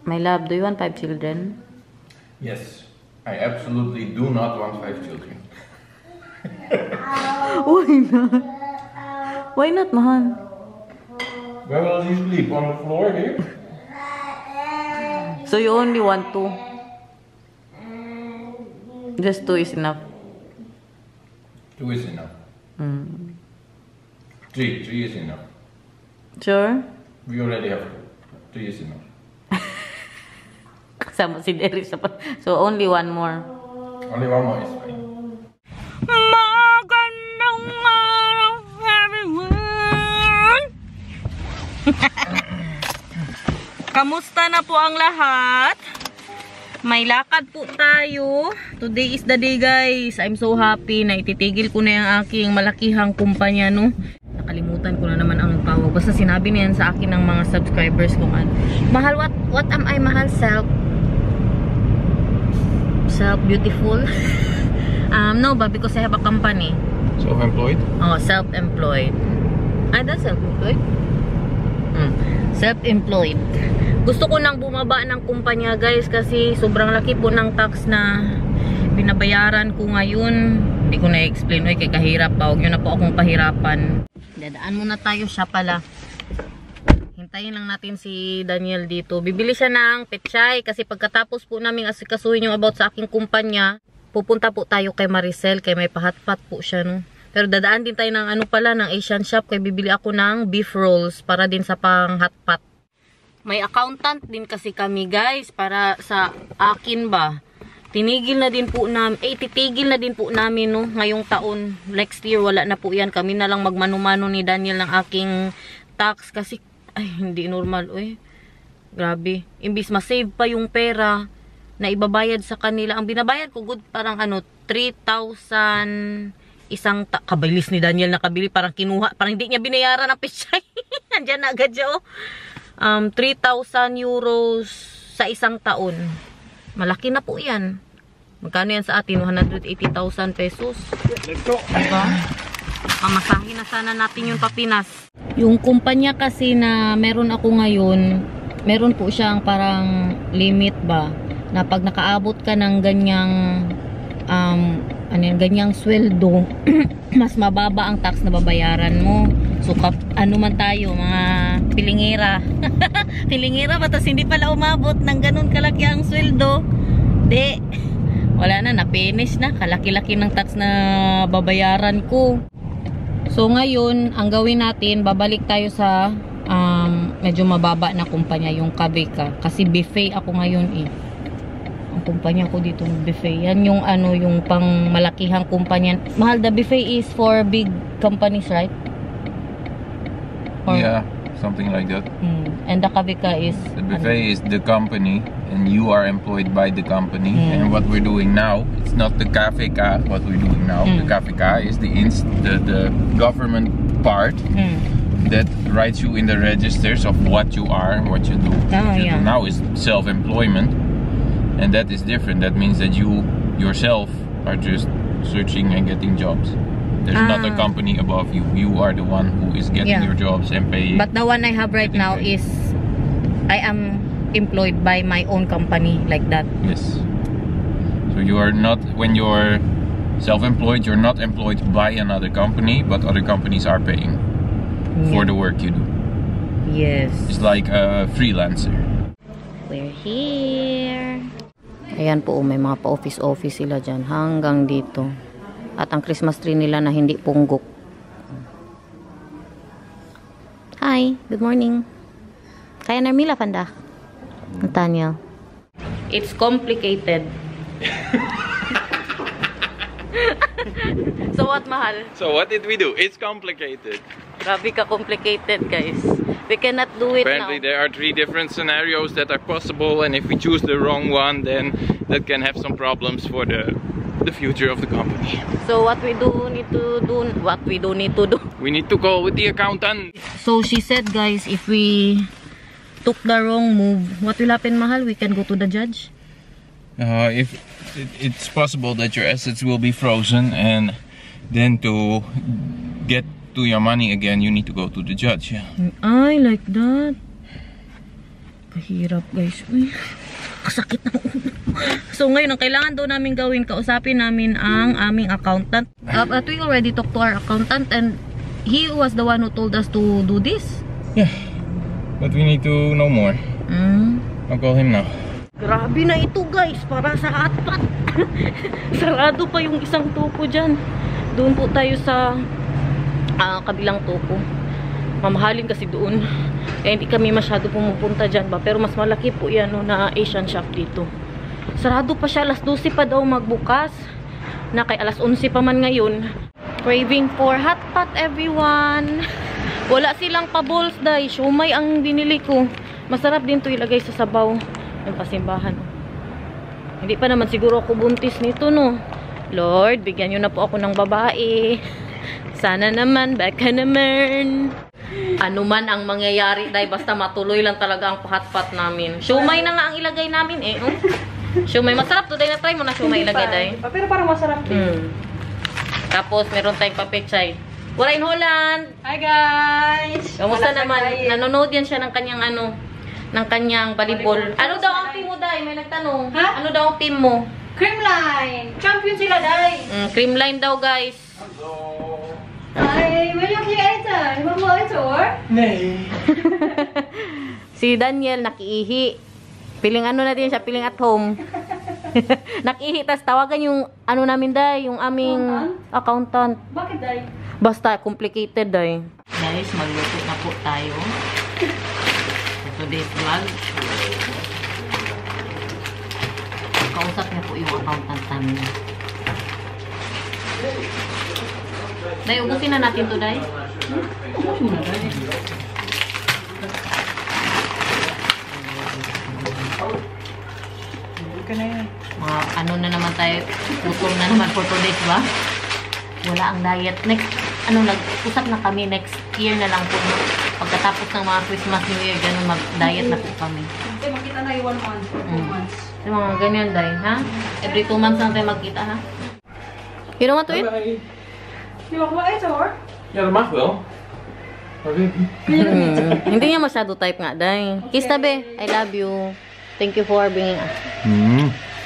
My love, do you want 5 children? Yes, I absolutely do not want 5 children. Why not? Why not, mahal? Where will you sleep? On the floor here? So you only want 2? Just 2 is enough. 2 is enough. 3 is enough. Sure? We already have 2. 3 is enough. Kasama si Derry sa so only 1 more. Only 1 more is fine. Magandang araw, everyone! Kamusta na po ang lahat? May lakad po tayo. Today is the day, guys. I'm so happy na ititigil ko na yung aking malakihang kumpanya, no? Nakalimutan ko na naman ang tawag. Basta sinabi niyan sa akin ng mga subscribers kung ano. Mahal, what am I, mahal? Self-beautiful? No, but because I have a company. Self-employed? Oh, self-employed. That's self-employed? Self-employed. Gusto ko nang bumaba ng kumpanya, guys, kasi sobrang laki po ng tax na binabayaran ko ngayon. Hindi ko na-explain. Kaya kahirap pa. Huwag nyo na po akong pahirapan. Dadaan muna tayo siya pala. Hintayin lang natin si Daniel dito. Bibili siya ng pechay kasi pagkatapos po namin asikasuhin yung about sa aking kumpanya, pupunta po tayo kay Maricel kay may pahatpat po siya, no. Pero dadaan din tayo ng ano pala, ng Asian shop kay bibili ako ng beef rolls para din sa pang hotpot. May accountant din kasi kami, guys, para sa akin ba. Titigil na din po namin, no, ngayong taon. Next year wala na po yan. Kami na lang magmano-mano ni Daniel ng aking tax kasi ay hindi normal, oy. Grabe. Imbis ma-save pa yung pera na ibabayad sa kanila. Ang binabayad ko good parang 3,000 kabilis ni Daniel nakabili, parang kinuha, parang hindi niya binayaran ang pechay. Andiyan na agad siya, oh. 3,000 euros sa isang taon. Malaki na po yan. Magkano yan sa atin? 180,000 pesos. Let's go. Diba? Pamasahin na sana natin yung papinas. Yung kumpanya kasi na meron ako ngayon, meron po siyang parang limit ba, na pag nakaabot ka ng ganyang ganyang sweldo, mas mababa ang tax na babayaran mo. So ano man tayo, mga pilingera. Pilingera pa, tapos hindi pala umabot ng ganun kalaki ang sweldo. Wala na, na-finish na. Kalaki-laki ng tax na babayaran ko. So ngayon, ang gawin natin, babalik tayo sa medyo mababa na kumpanya, yung Kabeka. Kasi buffet ako ngayon eh. Ang kumpanya ko dito ng buffet. Yan yung yung pang malakihang kumpanya. Mahal, the buffet is for big companies, right? Or, yeah, something like that. And the Kabeka is... The buffet is the company and you are employed by the company. And what we're doing now, it's not the KVK what we're doing now. The KVK is the government part that writes you in the registers of what you are and what you do. What you do now is self-employment, and that is different. That means that you yourself are just searching and getting jobs. There's not a company above you. You are the one who is getting your jobs and paying. But the one I have right now is I am employed by my own company, like that. Yes. So you are not, when you're self-employed, you're not employed by another company, but other companies are paying for the work you do. Yes. It's like a freelancer. We're here. Ayan po, may mga pa-office sila dyan hanggang dito. At ang Christmas tree nila na hindi punggok. Hi, good morning. Kaya Narmila Panda. Nathaniel. It's complicated. So what, mahal? So what did we do? It's complicated. Grabe ka complicated, guys. We cannot do it Apparently now. there are 3 different scenarios that are possible, and if we choose the wrong one, then that can have some problems for the future of the company. So what we need to do, we need to call with the accountant. So she said, guys, if we took the wrong move, what will happen, mahal? We can go to the judge? If it's possible that your assets will be frozen, and then to get to your money again, you need to go to the judge. Yeah. I like that. Kahirap guys. Uy, kasakit ng ulo. So ngayon, ang kailangan daw namin gawin, kausapin namin ang aming accountant. We already talked to our accountant and he was the one who told us to do this. Yeah, but we need to know more. I'll call him now. Grabe na ito guys, para sa hotpot. Sarado pa yung isang tuko dyan. Doon po tayo sa kabilang tuko. Mamahalin kasi doon. Kaya hindi kami masyado pumupunta dyan ba. Pero mas malaki po yan no, na Asian shop dito. Sarado pa siya, alas 12 pa daw magbukas. Na kay alas 11 pa man ngayon. Craving for hotpot everyone. Wala silang pa-balls dahil siomay ang binili ko. Masarap din to ilagay sa sabaw. Yung pasimbahan. Hindi pa naman siguro ako buntis nito no. Lord, bigyan nyo na po ako ng babae. Sana naman, baka naman. Ano man ang mangyayari dahil basta matuloy lang talaga ang hotpot namin. Siomay na nga ang ilagay namin eh. Siomay, masarap to dahil na-try mo na siomay ilagay dahil. Pero parang masarap din. Tapos meron tayong papechay. Wala in Holland! Hi guys! Kamusta naman? Nanonood yan siya ng kanyang ng kanyang volleyball. Ano daw ang team mo, Day? May nagtanong. Ha? Ano daw ang team mo? Creamline! Champion sila, Day! Creamline daw, guys. Ay, will you play ito? Di ba mo ito, or? Nee. Si Daniel, nakiihi. Piling ano na din siya, piling at home. Nakiihi, tas tawagan yung ano namin, Day, yung aming accountant. Bakit, Day? Basta, complicated, Day. Guys, magluto na po tayo. Today's vlog. Kausap niya po yung accountant namin. Day, ubusin na natin to, Day. Ubusin mo na, Day. Ka na yan. Mga ano na naman tayo, gutom na naman for today's ba? Wala ang diet. Next, nag-usap na kami next year na lang po. Pagkatapos ng mga Christmas, New Year, ganun mag-diet na po kami. Okay, magkita na yung 1 month. 2 months. Yung mga ganyan, Day, ha? Every 2 months lang tayo magkita, ha? You don't want to eat? Di ba kumain ito, or? Ja, dat mag wel. Maar weet niet. Hindi niya masyado type nga, Day. Kiss tabi. I love you. Thank you for bringing us.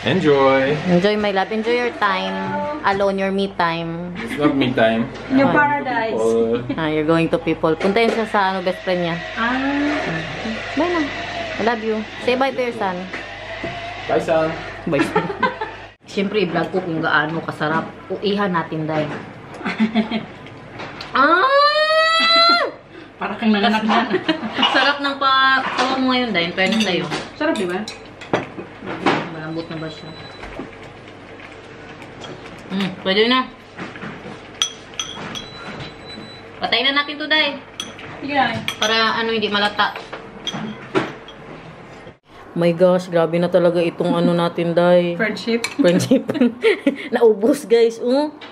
Enjoy. Enjoy my love. Enjoy your time. Alone, your me time. It's not me time. Your paradise. You're going to people. Puntayin siya sa best friend niya. Bye na. I love you. Say bye to your son. Bye, son. Bye. Siyempre, i-vlog ko kung gaano kasarap. Uihan natin, Day. Para kang nanganak na. Sarap ng tawa mo ngayon, Day. Pwede sa'yo. Sarap, di ba? Malambot na ba siya? Pwede na. Patayin na natin to, Day. Sige na. Para hindi malata. My gosh, grabe na talaga itong natin, Day. Friendship. Naubos, guys.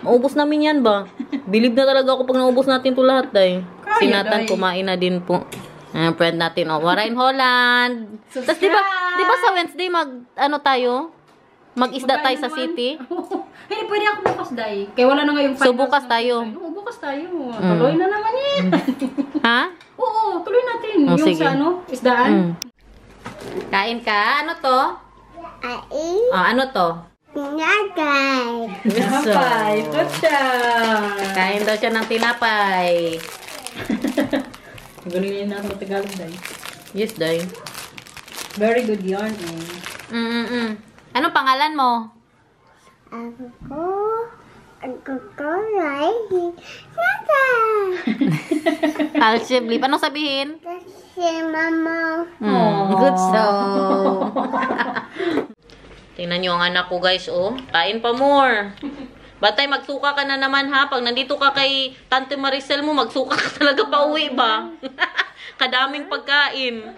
Maubos namin yan ba? Believe na talaga ako pag naubos natin to lahat, Day. Si Nathan kumain na din po. Friend natin, Wara in Holland. Tapos, di ba sa Wednesday tayo? Mag-isda tayo sa city? Hindi, pwede ako bukas, Day. Kaya wala na nga yung So, bukas tayo? Oo, bukas tayo. Tuloy na naman eh. Ha? Oo, tuloy natin. Oh, Yung sige. sa isdaan. Kain ka? Ano to? Ano to? Tinapay. Kutsa. Kain daw siya ng tinapay. Galing na sa Tagalog, Day. Yes, Day. Very good yarn, eh. Anong pangalan mo? Alshibli. Anong sabihin? Good song. Tingnan nyo ang anak ko, guys, Kain pa more. Batay, magsuka ka na naman, ha? Pag nandito ka kay Tante Maricel mo, magsuka ka talaga pa uwi ba? Kadaming pagkain.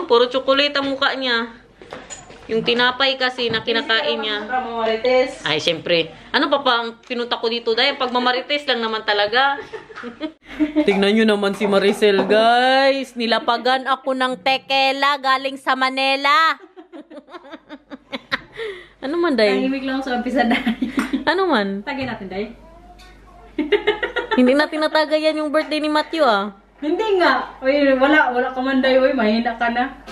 Puro chocolate ang mukha niya. Yung tinapay kasi na kinakain niya. Ay, syempre. Ano pa ang pinunta ko dito? Dahil pag mamarites lang naman talaga. Tingnan nyo naman si Maricel, guys. Nilapagan ako ng tekela galing sa Manila. Ano man, Day? Tahimik lang sa umpisa, Day. Ano man? Tagay natin, Day. Hindi natin natagayan yung birthday ni Matthew, Hindi nga. Uy, wala ka man, Day. Uy, mahina ka na.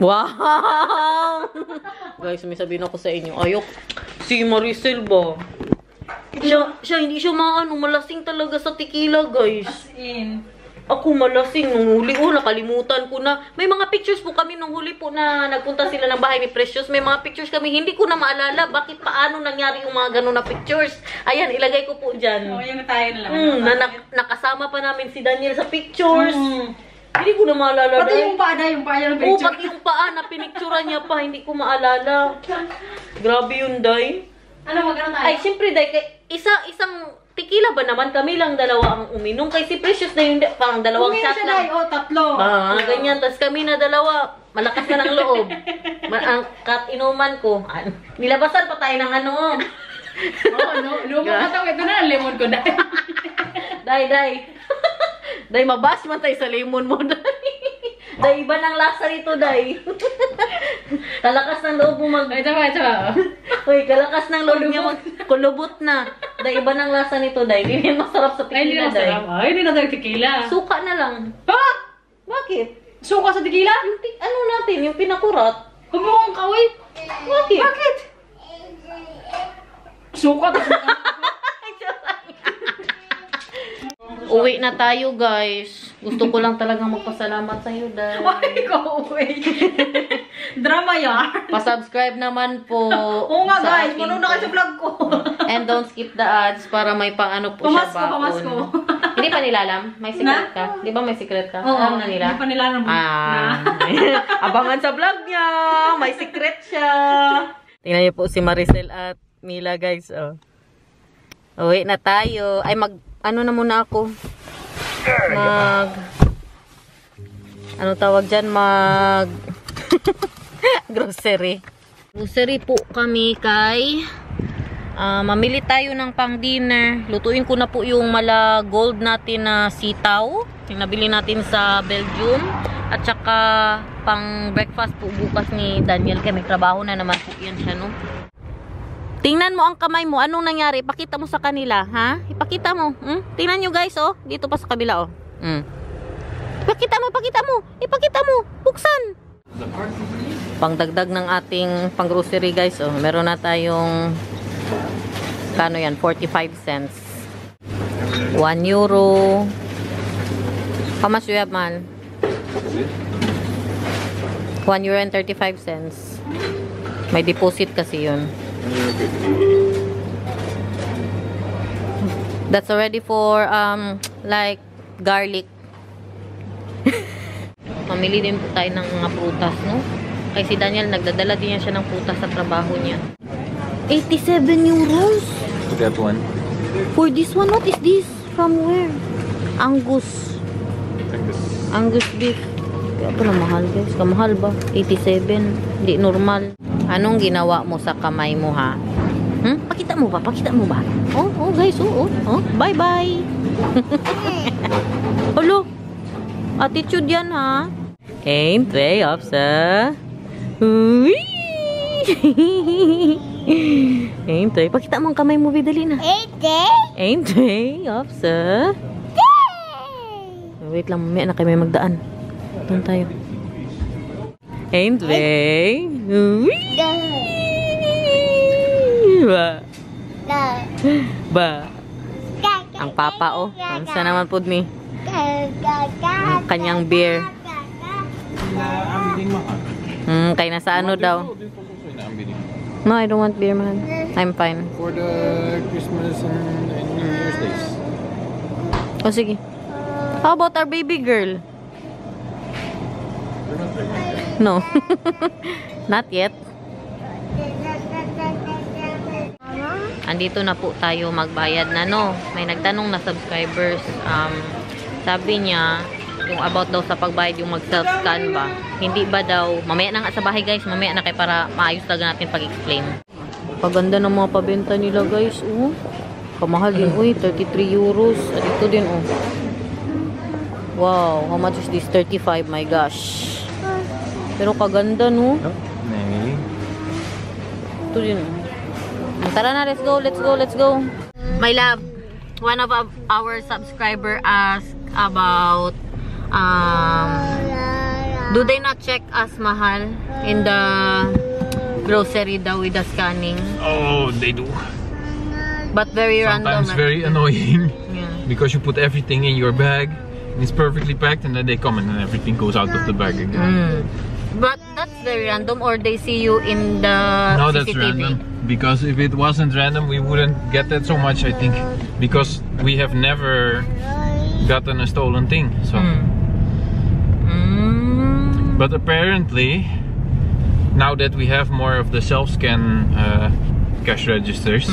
Wow! Guys, may sabihin ako sa inyo. Ayok, si Maricel ba? Siya hindi siya malasing talaga sa tequila, guys. As in. Ako malasing nung huli. Nakalimutan ko na. May mga pictures po kami nung huli po na nagpunta sila ng bahay ni Precious. May mga pictures kami. Hindi ko na maalala paano nangyari yung mga ganun na pictures. Ayan, ilagay ko po dyan. Yung tayo na lang. Nakasama pa namin si Daniel sa pictures. Hindi ko na maalala. Pati yung paa yung picture. Pati yung paa na pinicturan niya pa. Hindi ko maalala. Grabe yun, Day. Ano, magkano tayo? Ay, syempre, Day. Isang tequila ba naman? Kami lang dalawa ang uminom. Kay si Precious na yung parang dalawang shot lang. Tatlo. Ganyan. Tapos kami na dalawa. Malakas na ng loob. Ang inuman ko. Nilabasan pa tayo ng ano. Lumo ka tayo. Ito na ang lemon ko, Day. Day, mabas man tayo sa lemon mo, Day. Day, iba ng lasa rito, Day. Kalakas ng loob mo Ito. Uy, kalakas ng loob niya kulubot na. Day, iba ng lasa nito, Day. Hindi yan masarap sa Ay, hindi tequila, na Day. masarap. Ay, hindi na tayo tequila. Suka na lang. Ha? Bakit? Suka sa tequila? Ano natin, yung pinakurat. Huwag mo akong kaway. Bakit? Suka. Uwi na tayo, guys. Gusto ko lang talagang magpasalamat sa iyo, Day. Ay, ko, wait. Drama yan. Pa-subscribe naman po. Oo nga, sa guys. aking- Puno na kayo sa vlog ko. And don't skip the ads para may pang-ano po siya baon. Pamasko. Hindi pa nila alam? May secret ka? Di ba may secret ka? Oo, Alam na nila? hindi pa nila alam. Abangan sa vlog niya. May secret siya. Tingnan niyo po si Maricel at Mila, guys. Oh. Uwi na tayo. Ay, ano na muna ako. Ano tawag dyan? Grocery. Grocery po kami kay mamili tayo ng pang dinner. Lutuin ko na po yung mala gold natin na sitaw. Yung nabili natin sa Belgium. At saka pang breakfast po bukas ni Daniel. Kaya may trabaho na naman po yan siya, no? Tingnan mo ang kamay mo. Anong nangyari? Ipakita mo sa kanila, ha? Ipakita mo. Tingnan nyo, guys, oh. Dito pa sa kabila, oh. Ipakita mo. Buksan. Pangdagdag ng ating pang-grocery, guys, oh. Meron na tayong kano yan? 45 cents. 1 euro. How much do you have, man? 1 euro and 35 cents. May deposit kasi yun. That's already for like garlic. Mamili din po tayo ng mga prutas, no? Kay si Daniel nagdadala din siya ng prutas sa trabaho niya. 87 euros That one. for this one. What is this? From where? Angus beef. Kaya ito na mahal, guys. Kamahal ba? 87. Hindi normal. Anong ginawa mo sa kamay mo, ha? Pakita mo ba? Oh, guys. Oh. Bye-bye. Hello. Attitude yan, ha? Ain't they, Opsa? Ain't they? Pakita mo ang kamay mo, bidali na. Ain't they, Opsa? Wait lang, mamaya na kayo may magdaan. Doon tayo. Ain't they? Ba. Ang papa, oh. Saan naman po ni? Ang kanyang beer. Kaya nasa ano daw? No, I don't want beer, man. I'm fine. For the Christmas and New Year's days. O, sige. How about our baby girl? No. Not yet. Andito na po tayo magbayad na, no. May nagtanong na subscribers. Sabi niya, yung about daw sa pagbayad, yung mag-self-scan ba. Hindi ba daw, mamaya na nga sa bahay, guys. Mamaya na kayo para maayos talaga natin pag-explain. Paganda ng mga pabenta nila, guys. Kamahal din. Uy, 33 euros. Dito din, oh. Wow, how much is this? 35, my gosh. Pero kaganda, no? Maybe. Ito din. Tara na, let's go. My love, one of our subscriber asked about Do they not check us, Mahal, in the grocery daw with the scanning? Oh, they do. But very random. Sometimes very annoying. Yeah. Because you put everything in your bag, it's perfectly packed, and then they come and then everything goes out of the bag again. But that's very random, or they see you in the No, CCTV? that's random. Because if it wasn't random, we wouldn't get that so much, I think. Because we have never gotten a stolen thing. So. But apparently, now that we have more of the self-scan cash registers,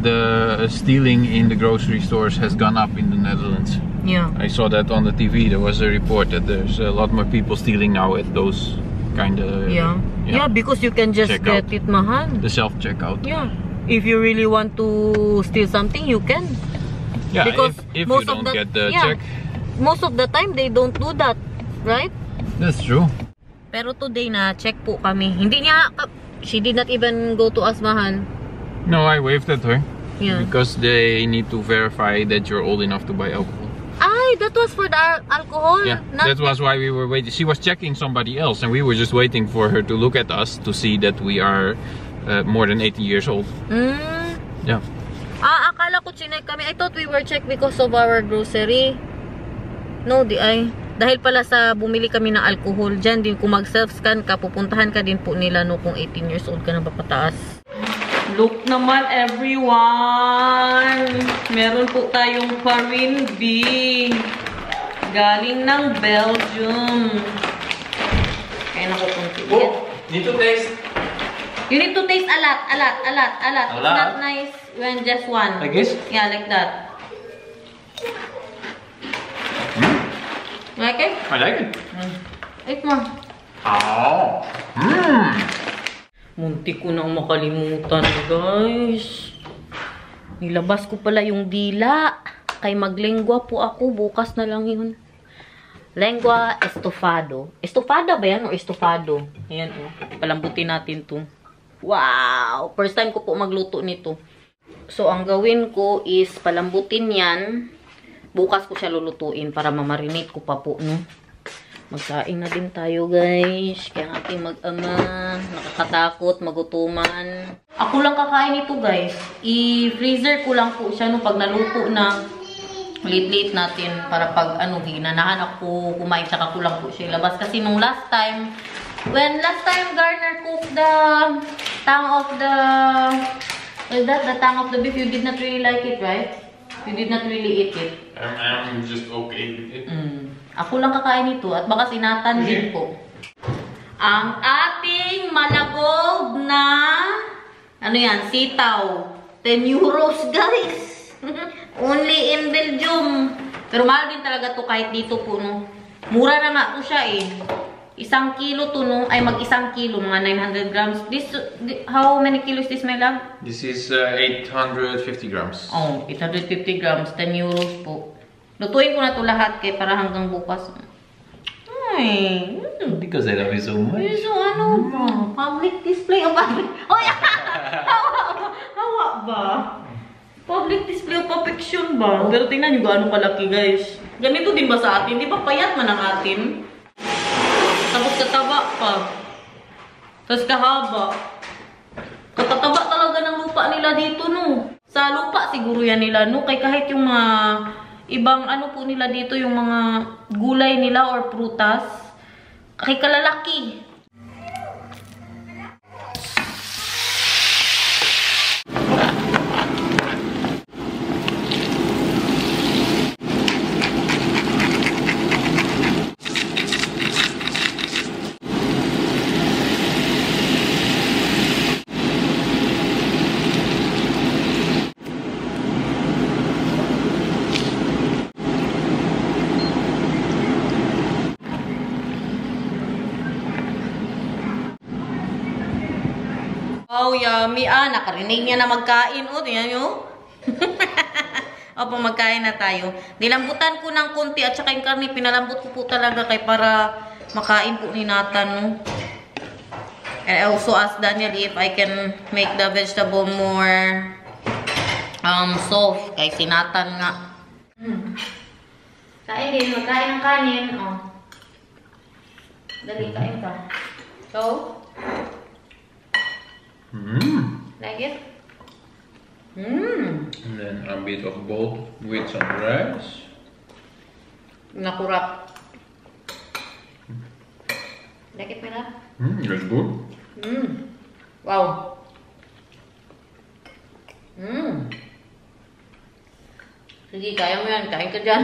the stealing in the grocery stores has gone up in the Netherlands. Yeah. I saw that on the TV. There was a report that there's a lot more people stealing now at those kind of... Yeah, because you can just get it, Mahal. The self-checkout. Yeah. If you really want to steal something, you can. Yeah, because if you don't get the check. Most of the time, they don't do that. Right? That's true. Pero today na, check po kami. Hindi niya, she did not even go to us, Mahal. No, I waved at her. Yeah. Because they need to verify that you're old enough to buy alcohol. Ay, that was for the alcohol. Yeah, that was why we were waiting. She was checking somebody else and we were just waiting for her to look at us to see that we are more than 18 years old. Yeah. Akala ko chinek kami. I thought we were checked because of our grocery. No, dahil pala sa bumili kami ng alcohol. Diyan din kung mag-self-scan ka, pupuntahan ka din po nila no kung 18 years old ka na ba pataas. Look naman everyone! Meron po tayong parinbi. Galing ng Belgium. Kaya nakukunti. Need to taste. You need to taste a lot. It's not nice when just one. Like this? Yeah, like that. Like it? I like it. Eat mo. Oh. Munti ko nang makalimutan, guys. Nilabas ko pala yung dila. Kay maglengwa po ako. Bukas na lang yun. Lengua estofado. Estofado ba yan o estofado? Ayan o. Palambutin natin to. Wow! First time ko po magluto nito. So, ang gawin ko is palambutin yan. Bukas ko siya lulutuin para mamarinate ko pa po, no? Magsaing na din tayo, guys. Kaya ating mag-ama. Nakakatakot, magutuman. Ako lang kakain ito, guys. I-freezer ko lang po siya, no? Pag naluto na, lit-lit natin para pag, ginanahan ako kumain, tsaka ko lang po siya ilabas. Kasi nung last time, last time Garner cooked the tongue of the, the tongue of the beef, you did not really like it, right? You did not really eat it. I'm just okay with it. Ako lang kakain ito at baka sinatan din po. Ang ating malagog na, sitaw. 10 euros, guys. Only in Belgium. Pero mahal din talaga to kahit dito po, no. Mura na nga to siya eh. 1 kilo to, no. Ay, mag-1 kilo, mga 900 grams. How many kilos is this, my love? This is 850 grams. Oh, 850 grams, 10 euros po. Lutuin ko na to lahat kay para hanggang bukas. Ay. Because I love you so much. So, public display of public. Oh, yeah. Hawa ba? Public display of affection ba? Pero tingnan nyo gaano kalaki, guys. Ganito din ba sa atin? Di ba payat man ang atin? Tapos kataba pa. Tapos kahaba. Katataba talaga ng lupa nila dito, no? Sa lupa siguro yan nila, no? Kaya kahit yung mga ibang po nila dito, yung mga gulay nila or prutas, kay kalalaki. Wow, yummy. Nakarinig niya na magkain. Tingnan nyo. Opo, magkain na tayo. Nilambutan ko ng konti at saka yung karne, pinalambot ko po talaga kay para makain po ni Nathan, no? And I also asked Daniel if I can make the vegetable more soft. Kay si Nathan nga. Kain din, magkain ng kanin. Oh. Dali, kain ka. So? Like it? And then a bit of both with some rice. Nakurap. Like it, Mila? That's good. Wow. Sige, kaya mo yan. Kain ka dyan.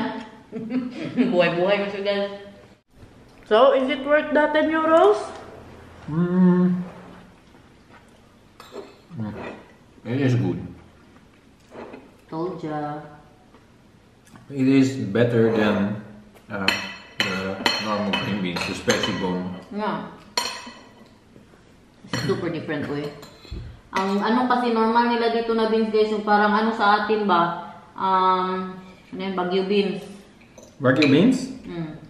Buhay-buhay mo siya dyan. So, is it worth that 10 euros? It is good. Told ya. It is better than the normal green beans, the spicy bone. Yeah. Super different way. Ang ano kasi normal nila dito na beans guys, yung parang ano sa atin ba? Ano yun? Baguio beans. Baguio beans?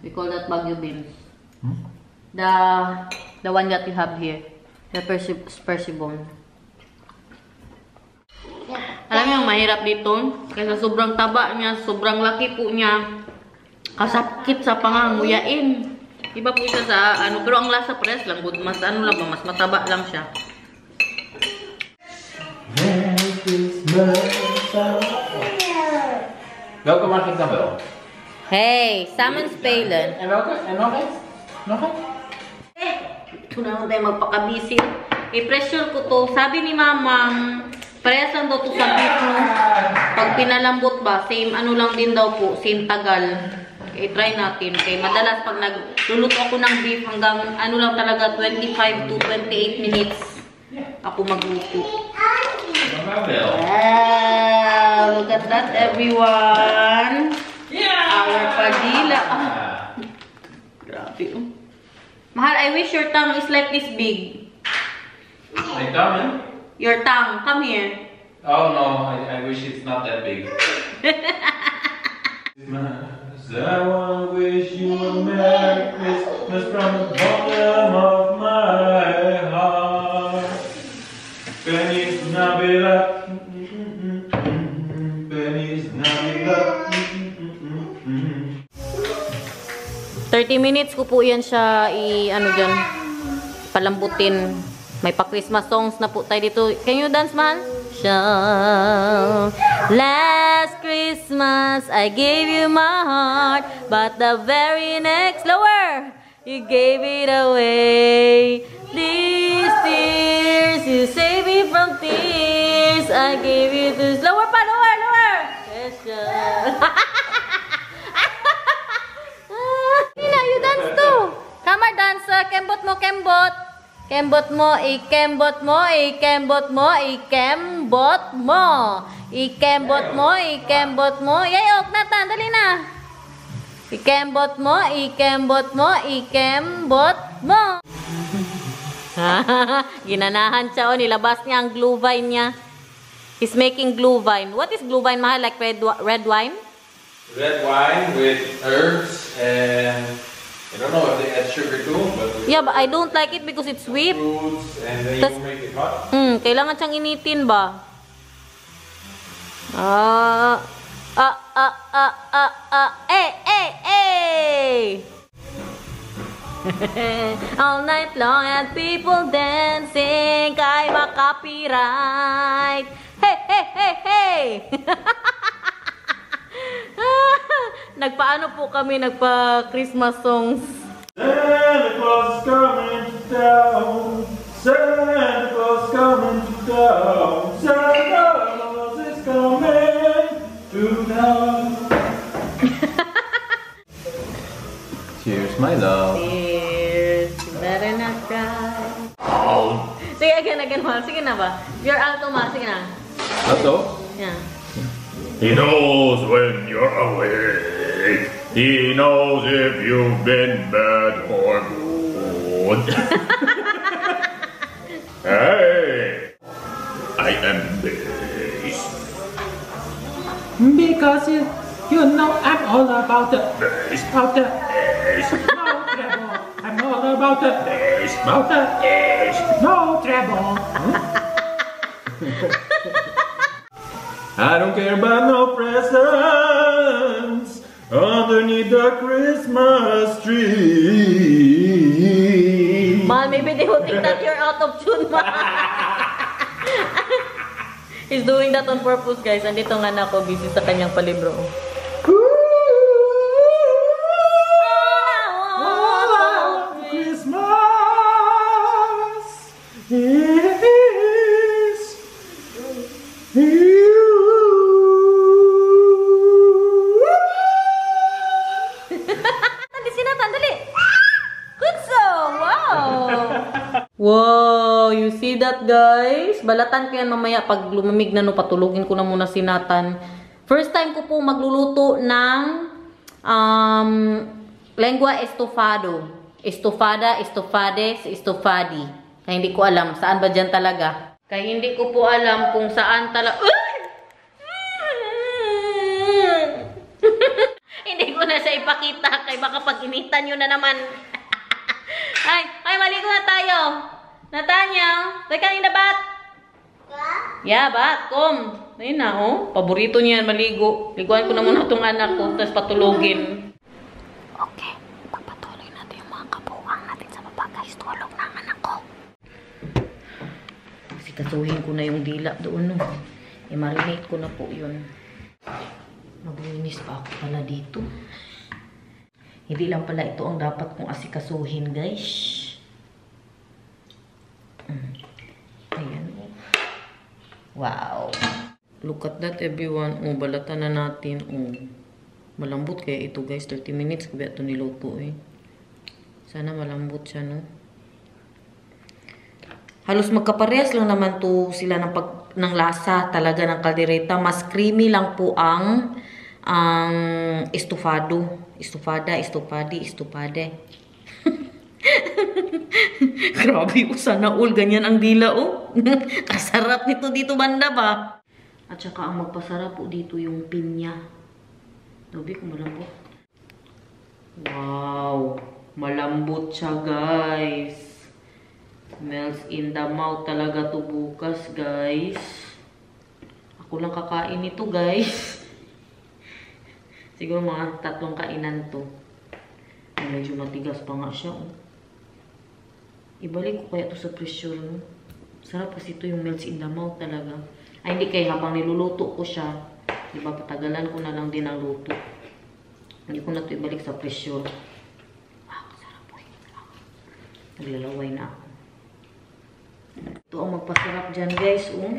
We call that Baguio beans. The one that you have here. The spicy bone. Alam mo yung mahirap dito? Kasi sobrang taba niya, sobrang laki po niya. Kasakit sa panganguyain. Iba po siya sa ano, pero ang lasa pares lang, mas ano lang ba, mas mataba lang siya. Welke mag ik dan wel? Hey, salmon spelen. En welke? En nog eens? Nog eens? Ito naman tayo magpakabisit. I-pressure ko to. Sabi ni mamang, parehas lang daw to sa beef, no? Pag pinalambot ba, same ano lang din daw po, same tagal. I-try natin. Okay, madalas pag nagluluto ako ng beef hanggang ano lang talaga 25 to 28 minutes ako magluto. Wow, look at that everyone. Our padilla. Grabe. Mahal, I wish your tongue is like this big. My tongue? Your tongue, come here. Oh no, I wish it's not that big. I wanna wish you a Merry Christmas from the bottom of my heart. Feliz Navidad. Feliz Navidad. 30 minutes ko po yan siya ano dyan, palambutin. May pa-Christmas songs na po tayo dito. Can you dance, man? So, last Christmas I gave you my heart, but the very next, lower, you gave it away. These tears, you saved me from tears. I gave you this. Lower pa, lower, lower. Nina, you dance too. Come on, dance. Kembot mo, kembot. Kembot mo, ikembot mo, ikembot mo, ikembot mo. Ikembot mo, ikembot mo. Yayok, Nathan, dali na. Ikembot mo, ikembot mo, ikembot mo. Ginanahan siya, oh, nilabas niya ang glühwein niya. He's making glühwein. What is glühwein, mahal? Like red wine? Red wine with herbs and I don't know if they add sugar too, but yeah, but I don't like it because it's sweet. Fruits and then you make it hot. Kailangan siyang initin ba? All night long and people dancing, kay makapiright. Hey, hey, hey, hey! Nagpaano po kami, nagpa-Christmas songs. Santa Claus is coming to town. Santa Claus is coming to town. Santa Claus is coming to town. Cheers, my love. Cheers. You better not cry. Oh. Sige, again, ma. Sige na ba? You're alto, ma. Sige na. Alto? Yeah. He knows when you're awake. He knows if you've been bad or good. Hey, I am bass. Because you know I'm all about the Bass. about the Bass. no treble. I'm all about the Bass. about the Bass. no treble. I don't care about no presents underneath the Christmas tree. Mahal, maybe they will think that you're out of tune, ma. He's doing that on purpose, guys. Andito nga na ako, busy sa kanyang palibro. Wow, you see that, guys? Balatan ko yan mamaya pag lumamig na, no, patulugin ko na muna si Nathan. First time ko po magluluto ng lengua estofado. Estofada, estofades, estofadi. Kaya hindi ko alam saan ba dyan talaga. Kaya hindi ko po alam kung saan talaga. Hindi ko na siya ipakita. Kaya baka pag initan nyo na naman. Ay, maligo na tayo. Nathaniel, they can in the bath. Yeah, bath. Come. Ayun na, oh. Paborito niya yan, maligo. Liguan ko na muna itong anak ko, tapos patulogin. Okay, pagpatuloy natin yung mga kabuang natin sa baba, guys. Tulog na ang anak ko. Sikasuhin ko na yung dila doon, no. I-marinate ko na po yun. Maglinis pa ako pala dito. Hindi lang pala ito ang dapat kong asikasuhin, guys. Ayan. Wow. Look at that, everyone. Oh, balatan na natin. Oh. Malambot kaya ito, guys. 30 minutes ko ba ito niluto, eh. Sana malambot siya, no? Halos magkaparehas lang naman to sila ng lasa talaga ng kaldereta. Mas creamy lang po ang estofado. Estofada, estofadi, estofade. Grabe, sana all ganyan ang dila, oh. Kasarap nito dito banda ba? At saka ang magpasarap po dito yung pinya. Sabi ko malambot. Wow, malambot siya, guys. Melts in the mouth talaga to bukas, guys. Ako lang kakain nito, guys. Siguro mga 3 kainan to. Ay, medyo matigas pa nga siya, oh. Ibalik ko kaya to sa pressure, no? Sarap kasi ito yung melts in the mouth talaga. Ay, hindi kaya habang niluluto ko siya, diba, patagalan ko na lang din ang luto. Hindi ko na ito ibalik sa pressure. Sarap po. Naglalaway na ako. Ito ang magpasarap dyan, guys, oh.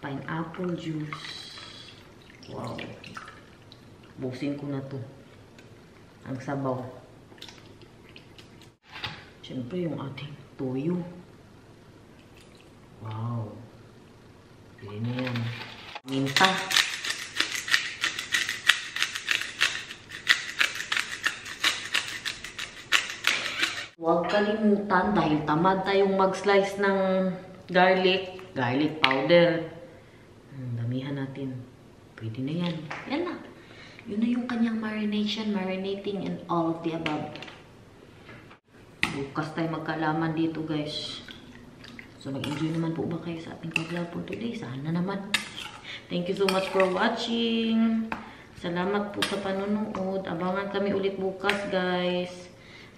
Pineapple juice. Wow. Busin ko na to. Ang sabaw. Siyempre yung ating toyo. Wow. Pili na yan. Minta. Huwag kalimutan dahil tamad tayong mag-slice ng garlic powder. Damihan natin. Pwede na yan. Yan na. Yun na yung kanyang marinating and all of the above. Bukas tayo magkalaman dito, guys. So, nag-enjoy naman po ba kayo sa ating vlog for today? Sana naman. Thank you so much for watching. Salamat po sa panonood. Abangan kami ulit bukas, guys.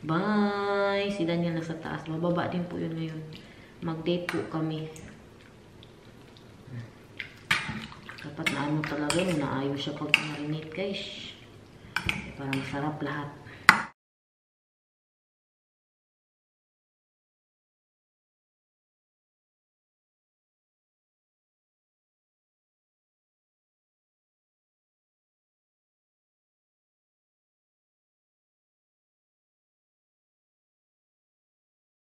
Bye! Si Daniel nasa taas. Bababa din po yun ngayon. Mag-date po kami. Dapat na ano talaga, naayos siya pag marinate, guys. Para masarap lahat.